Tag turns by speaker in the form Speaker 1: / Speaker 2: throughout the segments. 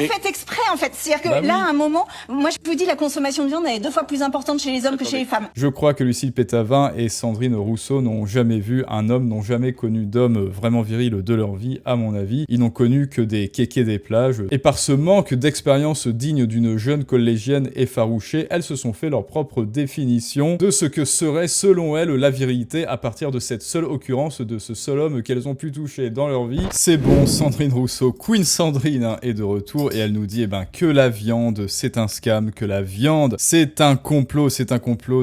Speaker 1: faites exprès, en fait. C'est-à-dire que là, à un moment, moi, je vous dis, la consommation de viande, elle est 2 fois plus importante chez les hommes que chez les femmes.
Speaker 2: Je crois que Lucille Pétavin et Sandrine Rousseau n'ont jamais vu un homme, n'ont jamais connu d'homme vraiment viril de leur vie, à mon avis. Ils n'ont connu que des kékés des plages. Et par ce manque d'expérience digne d'une jeune collégienne effarouchée, elles se sont fait leur propre définition de ce que serait, selon elles, la virilité à partir de cette seule occurrence, de ce seul homme qu'elles ont pu toucher dans leur vie. C'est bon, Sandrine Rousseau, Queen Sandrine, hein, est de retour et elle nous dit que la viande, c'est un scam, que la viande, c'est un complot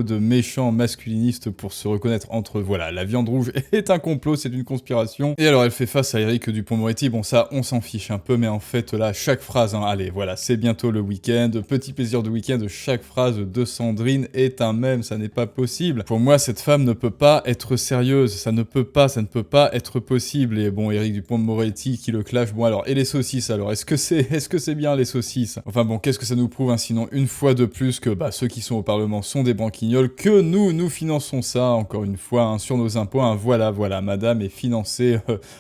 Speaker 2: de méchants masculinistes pour se reconnaître entre eux. Voilà, la viande rouge est un complot, c'est une conspiration. Et alors elle fait face à Éric Dupond-Moretti, bon ça, on s'en fiche un peu, mais en fait là, chaque phrase, allez, voilà, c'est bientôt le week-end, petit plaisir de week-end, chaque phrase de Sandrine est un mème, ça n'est pas possible. Pour moi, cette femme ne peut pas être sérieuse, ça ne peut pas être possible. Et bon, Éric Dupond-Moretti qui le clash, bon alors, et les saucisses alors, est-ce que c'est bien les saucisses? Enfin bon, qu'est-ce que ça nous prouve, sinon une fois de plus que ceux qui sont au Parlement sont des branquignols, que nous finançons ça, encore une fois, sur nos impôts, voilà, madame est financée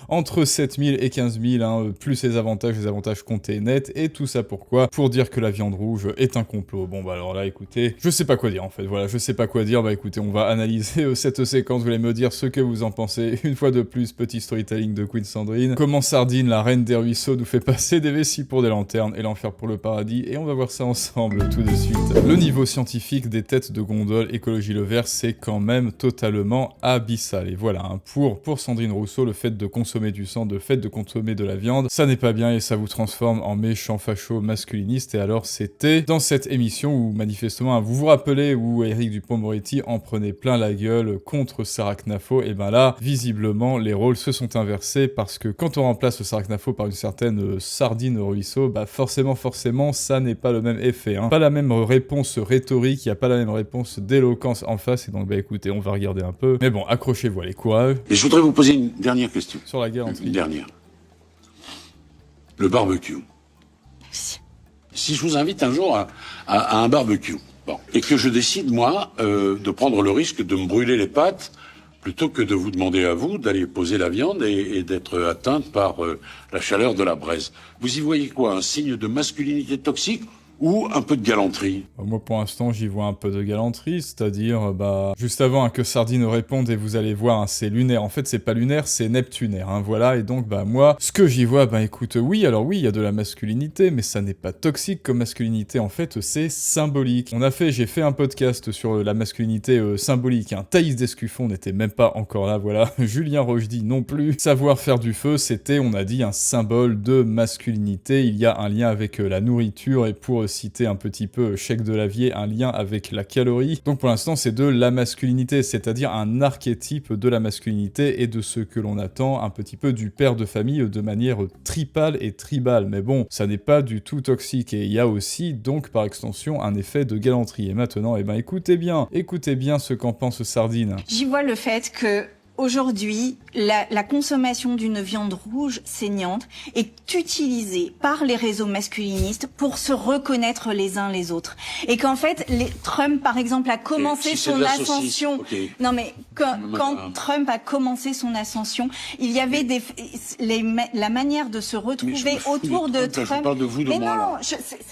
Speaker 2: entre 7 000 et 15 000, plus les avantages comptés net, et tout ça pourquoi? Pour dire que la viande rouge est un complot. Bon alors là, écoutez, je sais pas quoi dire en fait, voilà, je sais pas quoi dire, écoutez, on va analyser cette séquence, vous allez me dire ce que vous en pensez, une fois de plus, petit storytelling de Queen Sandrine, comment Sardine, la reine des ruisseaux, nous fait passer des vessies pour des lanternes, et l'enfer pour le paradis, et on va voir ça ensemble tout de suite. Le niveau scientifique des têtes de gondole Écologie Le Vert, c'est quand même totalement abyssal. Et voilà, pour Sandrine Rousseau, le fait de consommer du sang, le fait de consommer de la viande, ça n'est pas bien et ça vous transforme en méchant facho masculiniste. Et alors c'était dans cette émission où manifestement, vous vous rappelez, où Éric Dupond-Moretti en prenait plein la gueule contre Sarah Knafo, et là, visiblement, les rôles se sont inversés parce que quand on remplace Sarah Knafo par une certaine Sardine Rousseau, forcément, ça n'est pas le même effet, pas la même réponse rhétorique, il n'y a pas la même réponse d'éloquence en face, et donc écoutez, on va regarder un peu. Mais bon, accrochez-vous, allez, courage.
Speaker 3: Et je voudrais vous poser une dernière question.
Speaker 2: Sur la galanterie.
Speaker 3: Une dernière. Le barbecue.
Speaker 1: Merci.
Speaker 3: Si je vous invite un jour à un barbecue, et que je décide, moi, de prendre le risque de me brûler les pattes, plutôt que de vous demander à vous d'aller poser la viande et d'être atteinte par la chaleur de la braise. Vous y voyez quoi? Un signe de masculinité toxique ou un peu de galanterie?
Speaker 2: Moi, pour l'instant, j'y vois un peu de galanterie, c'est-à-dire, juste avant que Sardine réponde, et vous allez voir, c'est lunaire. En fait, c'est pas lunaire, c'est neptunaire, voilà. Et donc, moi, ce que j'y vois, écoute, oui, il y a de la masculinité, mais ça n'est pas toxique comme masculinité. En fait, c'est symbolique. J'ai fait un podcast sur la masculinité symbolique, Thaïs Descuffon n'était même pas encore là, voilà. Julien Rochdy non plus. Savoir faire du feu, c'était, on a dit, un symbole de masculinité. Il y a un lien avec la nourriture, et pour citer un petit peu Chèque de Lavier, un lien avec la calorie. Donc pour l'instant, c'est de la masculinité, c'est-à-dire un archétype de la masculinité et de ce que l'on attend un petit peu du père de famille de manière tripale et tribale. Mais bon, ça n'est pas du tout toxique, et il y a aussi, donc par extension, un effet de galanterie. Et maintenant, écoutez bien ce qu'en pense Sardine.
Speaker 1: J'y vois le fait que aujourd'hui, la consommation d'une viande rouge saignante est utilisée par les réseaux masculinistes pour se reconnaître les uns les autres. Et qu'en fait, Trump, par exemple, a commencé son ascension. Non mais quand Trump a commencé son ascension, il y avait la manière de se retrouver autour de Trump.
Speaker 3: Je parle de vous, de
Speaker 1: mais
Speaker 3: moi,
Speaker 1: non,
Speaker 3: là.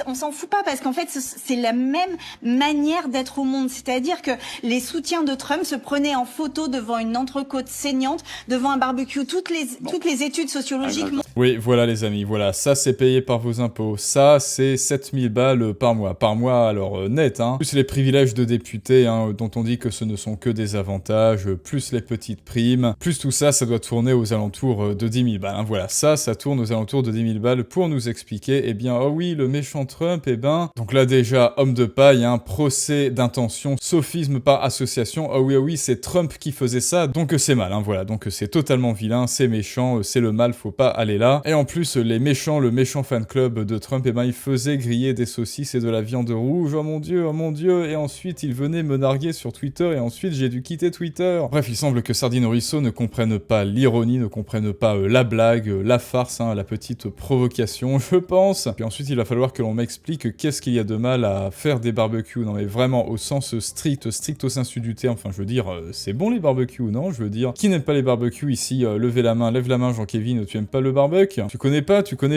Speaker 1: on s'en fout pas, parce qu'en fait, c'est la même manière d'être au monde. C'est-à-dire que les soutiens de Trump se prenaient en photo devant une entrecôte saignante, devant un barbecue. Toutes les études sociologiques...
Speaker 2: Oui, voilà les amis, voilà, ça c'est payé par vos impôts, ça c'est 7000 balles par mois alors net, plus les privilèges de députés, dont on dit que ce ne sont que des avantages, plus les petites primes, plus tout ça, ça doit tourner aux alentours de 10 000 balles, voilà, ça tourne aux alentours de 10 000 balles pour nous expliquer, oh oui, le méchant Trump, donc là déjà, homme de paille, procès d'intention, sophisme par association, oh oui, c'est Trump qui faisait ça, donc c'est mal, voilà, donc c'est totalement vilain, c'est méchant, c'est le mal, faut pas aller là. Et en plus, le méchant fan club de Trump, il faisait griller des saucisses et de la viande rouge, oh mon dieu, et ensuite il venait me narguer sur Twitter, et ensuite j'ai dû quitter Twitter. Bref, il semble que Sardine Rousseau ne comprenne pas l'ironie, ne comprenne pas la blague, la farce, la petite provocation, je pense. Puis ensuite, il va falloir que l'on m'explique qu'est-ce qu'il y a de mal à faire des barbecues, non mais vraiment au sens stricto sensu du terme, je veux dire, c'est bon les barbecues, non? Je veux dire. Qui n'aime pas les barbecues ici? Levez la main, lève la main Jean-Kévin, tu aimes pas le barbecue? Tu connais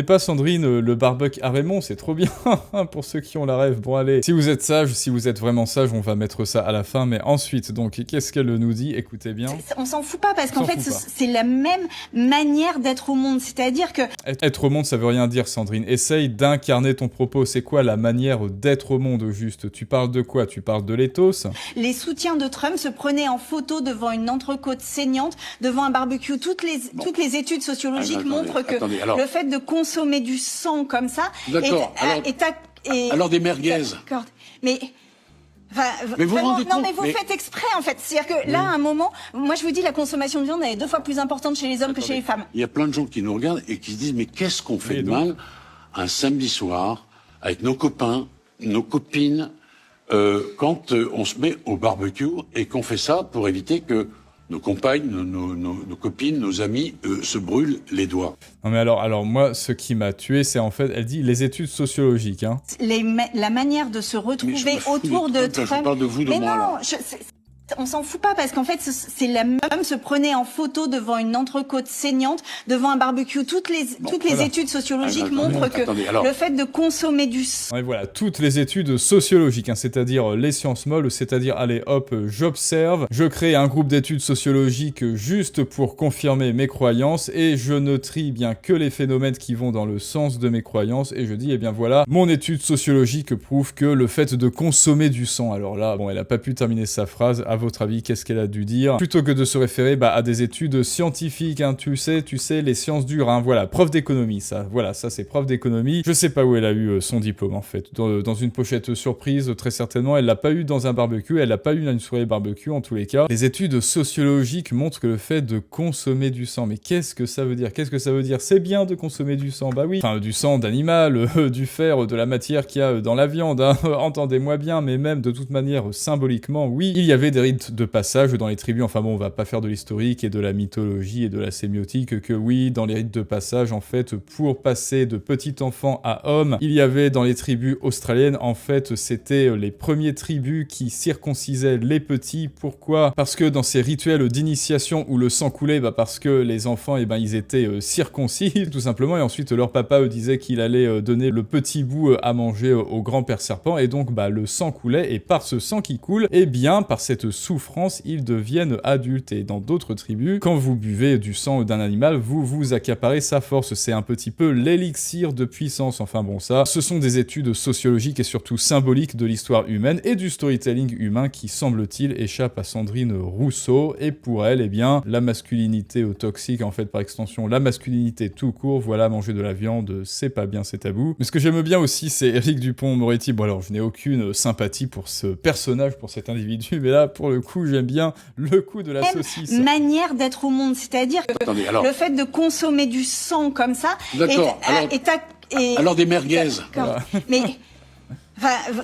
Speaker 2: pas Sandrine, le barbecue à Raymond, c'est trop bien pour ceux qui ont la rêve. Bon allez, si vous êtes sage, si vous êtes vraiment sage, on va mettre ça à la fin, mais ensuite, donc, qu'est-ce qu'elle nous dit? Écoutez bien.
Speaker 1: On s'en fout pas parce qu'en fait, c'est la même manière d'être au monde, c'est-à-dire que...
Speaker 2: Être au monde, ça veut rien dire, Sandrine. Essaye d'incarner ton propos. C'est quoi la manière d'être au monde, au juste? Tu parles de quoi? Tu parles de l'éthos?
Speaker 1: Les soutiens de Trump se prenaient en photo devant une entrecôte saignante, devant un barbecue. Toutes les études sociologiques montrent que le fait de consommer du sang comme ça...
Speaker 3: D'accord, alors des merguez.
Speaker 1: D'accord, mais...
Speaker 3: mais vous
Speaker 1: vraiment,
Speaker 3: rendez compte,
Speaker 1: mais vous faites exprès en fait. C'est-à-dire que là, à un moment, moi je vous dis, la consommation de viande elle est 2 fois plus importante chez les hommes que chez les femmes.
Speaker 3: Il y a plein de gens qui nous regardent et qui se disent mais qu'est-ce qu'on fait de mal un samedi soir avec nos copains, nos copines, quand on se met au barbecue et qu'on fait ça pour éviter que nos compagnes, nos copines, nos amis se brûlent les doigts.
Speaker 2: Non mais alors moi, ce qui m'a tué, c'est en fait, elle dit les études sociologiques. Hein.
Speaker 1: La manière de se retrouver autour de Trump...
Speaker 3: Je parle de vous, de moi, là.
Speaker 1: On s'en fout pas parce qu'en fait, c'est la même se prenait en photo devant une entrecôte saignante, devant un barbecue. Toutes les études sociologiques montrent que le fait de consommer du sang...
Speaker 2: Ouais, voilà, toutes les études sociologiques, hein, c'est-à-dire les sciences molles, c'est-à-dire, allez hop, j'observe, je crée un groupe d'études sociologiques juste pour confirmer mes croyances, et je ne trie bien que les phénomènes qui vont dans le sens de mes croyances, et je dis, eh bien voilà, mon étude sociologique prouve que le fait de consommer du sang, alors là, bon, elle a pas pu terminer sa phrase, à votre avis, qu'est-ce qu'elle a dû dire? Plutôt que de se référer à des études scientifiques, hein, tu sais, les sciences dures, hein, voilà, prof d'économie, ça, voilà, ça c'est prof d'économie. Je sais pas où elle a eu son diplôme, en fait. Dans une pochette surprise, très certainement, elle l'a pas eu dans un barbecue, elle l'a pas eu dans une soirée barbecue, en tous les cas. Les études sociologiques montrent que le fait de consommer du sang, mais qu'est-ce que ça veut dire? Qu'est-ce que ça veut dire? C'est bien de consommer du sang, bah oui. Enfin, du sang d'animal, du fer, de la matière qu'il y a dans la viande, hein, entendez-moi bien, mais même de toute manière, symboliquement, oui, il y avait des rites de passage dans les tribus, enfin bon, on va pas faire de l'historique et de la mythologie et de la sémiotique, que oui, dans les rites de passage, en fait, pour passer de petit enfant à homme, il y avait dans les tribus australiennes, en fait, c'était les premiers tribus qui circoncisaient les petits. Pourquoi? Parce que dans ces rituels d'initiation où le sang coulait, parce que les enfants, ils étaient circoncis, tout simplement, et ensuite leur papa disait qu'il allait donner le petit bout à manger au grand-père serpent, et donc le sang coulait, et par ce sang qui coule, et bien, par cette souffrance, ils deviennent adultes. Et dans d'autres tribus, quand vous buvez du sang d'un animal, vous accaparez sa force. C'est un petit peu l'élixir de puissance. Enfin bon, ça, ce sont des études sociologiques et surtout symboliques de l'histoire humaine et du storytelling humain qui, semble-t-il, échappe à Sandrine Rousseau. Et pour elle, eh bien, la masculinité toxique, en fait, par extension, la masculinité tout court, voilà, manger de la viande, c'est pas bien, c'est tabou. Mais ce que j'aime bien aussi, c'est Éric Dupond-Moretti. Bon alors, je n'ai aucune sympathie pour ce personnage, pour cet individu, mais là, pour le coup, j'aime bien le coup de la saucisse.
Speaker 1: Manière d'être au monde, c'est-à-dire que le fait de consommer du sang comme ça...
Speaker 3: D'accord, alors des merguez.
Speaker 1: Voilà.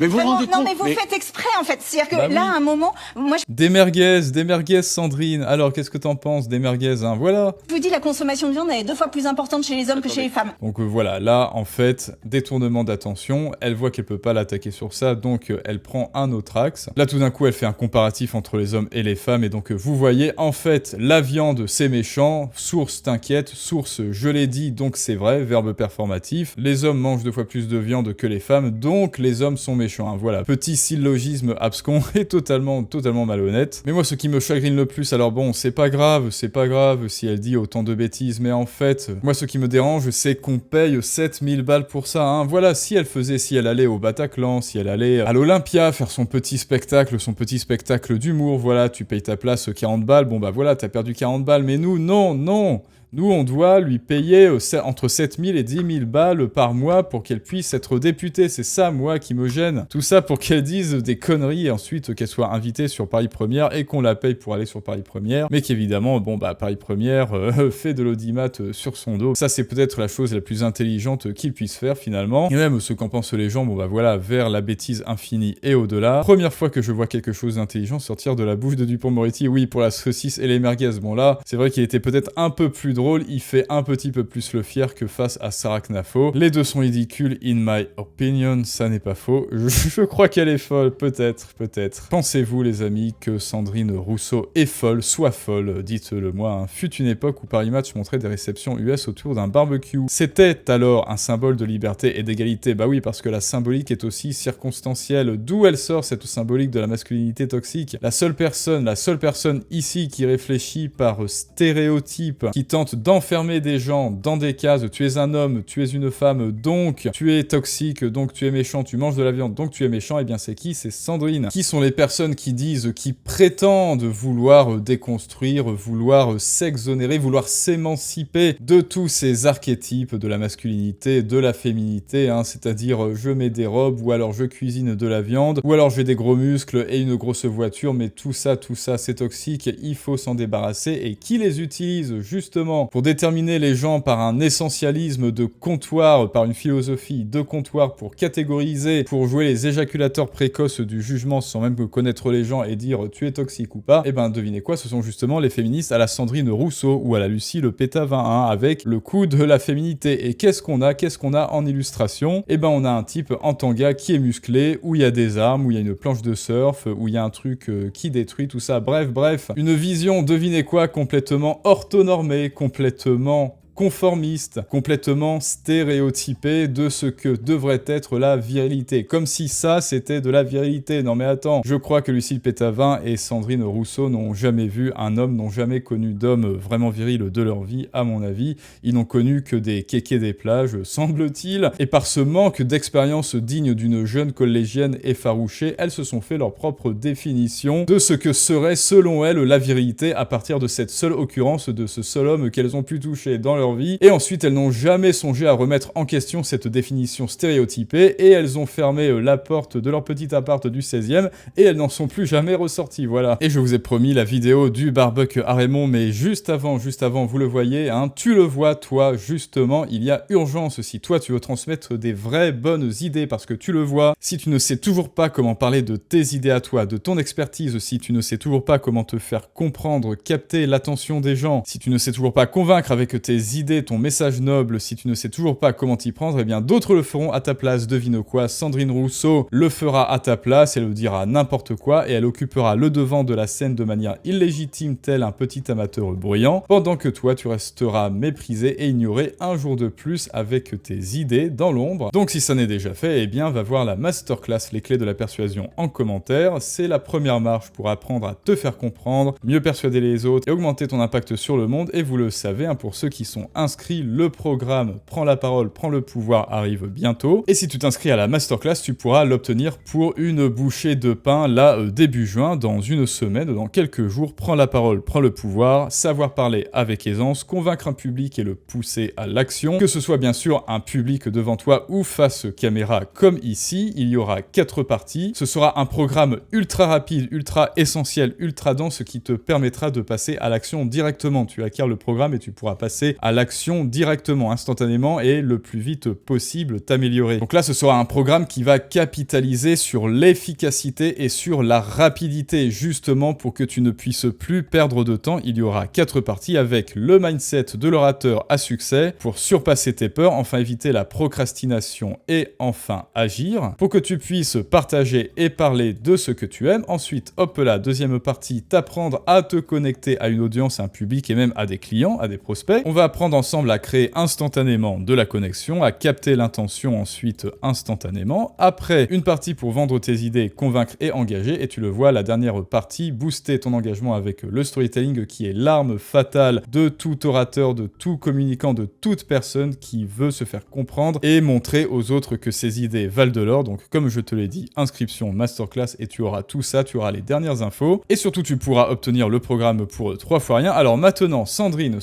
Speaker 1: Mais vous
Speaker 3: rendez compte,
Speaker 1: mais vous faites exprès en fait. C'est-à-dire que là, à un moment, moi
Speaker 2: Des merguez, Sandrine. Alors, qu'est-ce que t'en penses des merguez, hein? Voilà.
Speaker 1: Je vous dis, la consommation de viande elle est 2 fois plus importante chez les hommes que chez les femmes.
Speaker 2: Donc voilà, là, en fait, détournement d'attention. Elle voit qu'elle peut pas l'attaquer sur ça, donc elle prend un autre axe. Là, tout d'un coup, elle fait un comparatif entre les hommes et les femmes, et donc vous voyez, en fait, la viande, c'est méchant. Source, t'inquiète. Source, je l'ai dit, donc c'est vrai. Verbe performatif. Les hommes mangent 2 fois plus de viande que les femmes, donc les hommes sont méchants, hein. Voilà, petit syllogisme abscon et totalement malhonnête. Mais moi, ce qui me chagrine le plus, alors bon, c'est pas grave si elle dit autant de bêtises, mais en fait, moi, ce qui me dérange, c'est qu'on paye 7000 balles pour ça, hein. Voilà, si elle allait au Bataclan, si elle allait à l'Olympia faire son petit spectacle d'humour, voilà, tu payes ta place 40 balles, bon voilà, t'as perdu 40 balles, mais nous, non. Nous, on doit lui payer entre 7000 et 10 000 balles par mois pour qu'elle puisse être députée. C'est ça, moi, qui me gêne. Tout ça pour qu'elle dise des conneries et ensuite qu'elle soit invitée sur Paris Première et qu'on la paye pour aller sur Paris Première. Mais qu'évidemment, Paris Première fait de l'audimat sur son dos. Ça, c'est peut-être la chose la plus intelligente qu'il puisse faire, finalement. Et même ce qu'en pensent les gens, voilà, vers la bêtise infinie et au-delà. Première fois que je vois quelque chose d'intelligent sortir de la bouche de Dupond-Moretti. Oui, pour la saucisse et les merguez. Bon, là, c'est vrai qu'il était peut-être un peu plus drôle drôle, il fait un petit peu plus le fier que face à Sarah Knafo. Les deux sont ridicules, in my opinion, ça n'est pas faux. Je crois qu'elle est folle, peut-être. Pensez-vous, les amis, que Sandrine Rousseau est folle, soit folle, dites-le moi, hein. Fut une époque où Paris Match montrait des réceptions US autour d'un barbecue. C'était alors un symbole de liberté et d'égalité, bah oui, parce que la symbolique est aussi circonstancielle. D'où elle sort cette symbolique de la masculinité toxique? La seule personne ici qui réfléchit par stéréotype, qui tente d'enfermer des gens dans des cases, tu es un homme, tu es une femme, donc tu es toxique, donc tu es méchant, tu manges de la viande, donc tu es méchant, et bien c'est qui? C'est Sandrine. Qui sont les personnes qui disent, qui prétendent vouloir déconstruire, vouloir s'exonérer, vouloir s'émanciper de tous ces archétypes de la masculinité, de la féminité, hein, c'est-à-dire je mets des robes, ou alors je cuisine de la viande, ou alors j'ai des gros muscles et une grosse voiture, mais tout ça c'est toxique, il faut s'en débarrasser. Et qui les utilise justement pour déterminer les gens par un essentialisme de comptoir, par une philosophie de comptoir, pour catégoriser, pour jouer les éjaculateurs précoces du jugement sans même connaître les gens et dire tu es toxique ou pas, et ben devinez quoi, ce sont justement les féministes à la Sandrine Rousseau ou à la Lucie Le Pétavin, hein, avec le coup de la féminité. Et qu'est-ce qu'on a en illustration? Et ben on a un type en tanga qui est musclé, où il y a des armes, où il y a une planche de surf, où il y a un truc qui détruit tout ça, bref, une vision, devinez quoi, complètement orthonormée, complètement conformiste, complètement stéréotypé de ce que devrait être la virilité. Comme si ça, c'était de la virilité. Non mais attends, je crois que Lucille Pétavin et Sandrine Rousseau n'ont jamais vu un homme, n'ont jamais connu d'homme vraiment viril de leur vie, à mon avis. Ils n'ont connu que des kékés des plages, semble-t-il. Et par ce manque d'expérience digne d'une jeune collégienne effarouchée, elles se sont fait leur propre définition de ce que serait, selon elles, la virilité à partir de cette seule occurrence de ce seul homme qu'elles ont pu toucher dans leur vie, et ensuite elles n'ont jamais songé à remettre en question cette définition stéréotypée, et elles ont fermé la porte de leur petit appart du 16e, et elles n'en sont plus jamais ressorties, voilà. Et je vous ai promis la vidéo du barbecue à Raymond, mais juste avant, vous le voyez, hein, tu le vois, toi, justement, il y a urgence si toi tu veux transmettre des vraies bonnes idées, parce que tu le vois, si tu ne sais toujours pas comment parler de tes idées à toi, de ton expertise, si tu ne sais toujours pas comment te faire comprendre, capter l'attention des gens, si tu ne sais toujours pas convaincre avec tes idées, ton message noble, si tu ne sais toujours pas comment t'y prendre, eh bien d'autres le feront à ta place. Devine quoi, Sandrine Rousseau le fera à ta place, elle dira n'importe quoi et elle occupera le devant de la scène de manière illégitime tel un petit amateur bruyant, pendant que toi tu resteras méprisé et ignoré un jour de plus avec tes idées dans l'ombre. Donc si ça n'est déjà fait, eh bien va voir la masterclass Les clés de la persuasion en commentaire, c'est la première marche pour apprendre à te faire comprendre, mieux persuader les autres et augmenter ton impact sur le monde, et vous le savez, hein, pour ceux qui sont inscrits, le programme Prends la parole, prends le pouvoir arrive bientôt. Et si tu t'inscris à la masterclass, tu pourras l'obtenir pour une bouchée de pain là début juin, dans une semaine, dans quelques jours. Prends la parole, prends le pouvoir, savoir parler avec aisance, convaincre un public et le pousser à l'action. Que ce soit bien sûr un public devant toi ou face caméra comme ici, il y aura 4 parties. Ce sera un programme ultra rapide, ultra essentiel, ultra dense qui te permettra de passer à l'action directement. Tu acquiers le programme et tu pourras passer à l'action directement, instantanément et le plus vite possible t'améliorer. Donc là, ce sera un programme qui va capitaliser sur l'efficacité et sur la rapidité, justement pour que tu ne puisses plus perdre de temps. Il y aura 4 parties avec le mindset de l'orateur à succès pour surpasser tes peurs, enfin éviter la procrastination et enfin agir, pour que tu puisses partager et parler de ce que tu aimes. Ensuite, hop là, deuxième partie, t'apprendre à te connecter à une audience, à un public et même à des clients, à des prospects. On va apprendre ensemble à créer instantanément de la connexion, à capter l'intention ensuite instantanément. Après, une partie pour vendre tes idées, convaincre et engager. Et tu le vois, la dernière partie, booster ton engagement avec le storytelling qui est l'arme fatale de tout orateur, de tout communicant, de toute personne qui veut se faire comprendre et montrer aux autres que ses idées valent de l'or. Donc comme je te l'ai dit, inscription, masterclass et tu auras tout ça, tu auras les dernières infos. Et surtout, tu pourras obtenir le programme pour 3 fois rien. Alors maintenant, Sandrine,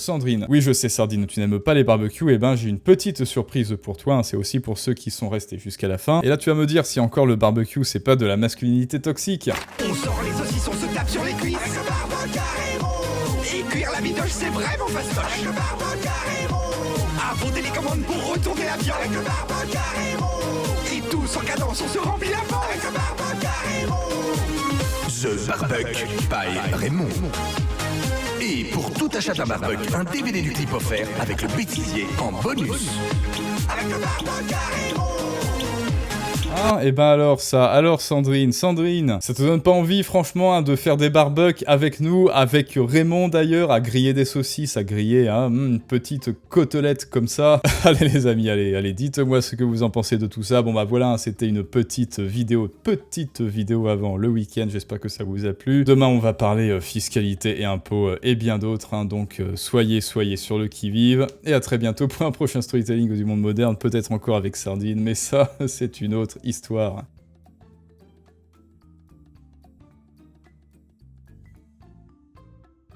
Speaker 2: oui je sais Sardine, tu n'aimes pas les barbecues, et ben j'ai une petite surprise pour toi, hein, c'est aussi pour ceux qui sont restés jusqu'à la fin. Et là tu vas me dire si encore le barbecue c'est pas de la masculinité toxique.
Speaker 4: On sort les saucissons, se tape sur les cuisses. Avec le barbecue Raymond. Et cuire la bidoche c'est vraiment fastoche. Avec le barbecue Raymond. Affronter les commandes pour retourner la viande. Avec le barbecue Raymond. Et tous en cadence on se remplit la panse. Avec le barbecue Raymond. The Barbecue by Raymond. Et Et pour tout achat d'un barbecue, un DVD du clip offert avec le bêtisier en bonus. Avec le barbecue héros.
Speaker 2: Ah, et ben alors Sandrine, ça te donne pas envie franchement hein, de faire des barbecues avec nous, avec Raymond d'ailleurs, à griller des saucisses, à griller hein, une petite côtelette comme ça. Allez les amis, allez, dites-moi ce que vous en pensez de tout ça. Bon bah voilà, hein, c'était une petite vidéo avant le week-end, j'espère que ça vous a plu. Demain on va parler fiscalité et impôts et bien d'autres, hein, donc soyez sur le qui-vive. Et à très bientôt pour un prochain storytelling du monde moderne, peut-être encore avec Sardine, mais ça c'est une autre histoire.